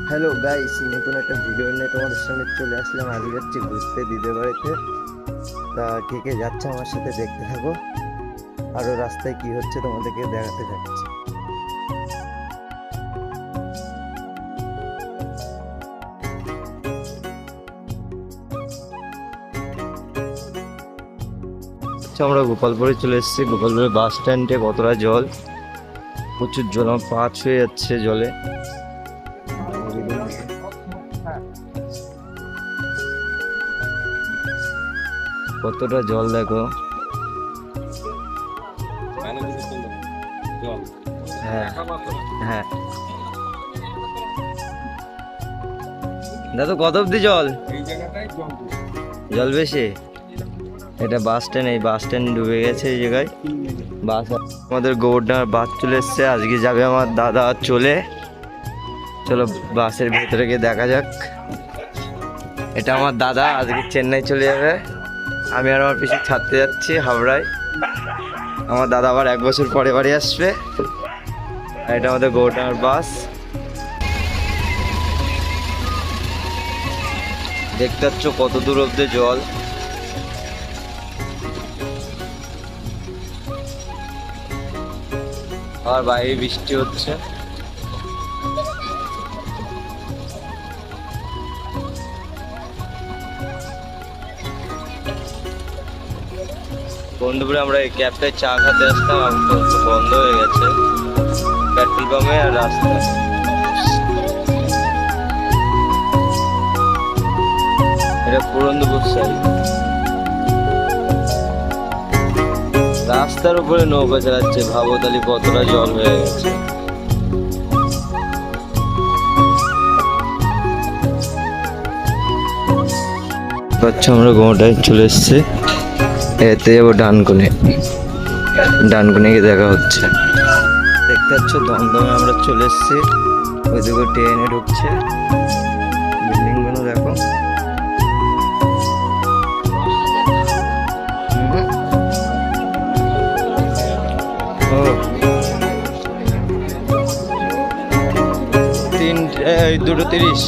Hello guys, নতুন একটা video নিয়ে তোমাদের সামনে চলে আসলাম। আজকে যাচ্ছি ঘুরতে দিদির বাড়িতে। তা কে কে যাচ্ছে আমার সাথে দেখতে থাকো। আরও রাস্তায় কি হচ্ছে তোমাদেরকে দেখাতে যাচ্ছি। আমরা গোপালপুরে চলে এসেছি। গোপালপুরে বাস স্ট্যান্ডে কতটা জল, প্রচুর জল, আমার পা ছুঁয়ে যাচ্ছে জলে। কতটা জল দেখো। হ্যাঁ হ্যাঁ দাদু, কত অব্দি জল? জল বেশি। এটা বাস স্ট্যান্ড, এই বাস স্ট্যান্ড ডুবে গেছে এই জায়গায়। বাস আমাদের গোবরডাঙ্গার বাস চলে এসছে। আজকে যাবে আমার দাদা চলে। চলো বাসের ভেতরে গিয়ে দেখা যাক। এটা আমার দাদা আজকে চেন্নাই চলে যাবে। আমি আর আমার পিছু ছাড়তে যাচ্ছি হাওড়ায়। আমার দাদা আবার 1 বছর পরে বাড়ি আসবে। আর এটা আমাদের গোবরডাঙ্গার বাস। দেখতে পাচ্ছ কত দূর অব্দি জল। আর বাইরে বৃষ্টি হচ্ছে। বন্ধুপুরে আমরা এই ক্যাবটায় চা খেতে আসতাম, বন্ধ হয়ে গেছে পেট্রোল পাম্পে আর রাস্তা। এটা পুরন্দপুর সাইড। রাস্তার উপরে নৌকা চালাচ্ছে, ভাবো তাহলে কতটা জল হয়ে গেছে। আমরা গোটায় চলে এসছি। এতে যাবো ডানকুনি। ডানকুনি গিয়ে দেখা হচ্ছে। দেখতে পাচ্ছ দমদমে আমরা চলে এসছি। ওইদিকে ট্রেনে ঢুকছে। বিল্ডিং গুলো দেখো। ও 2:30।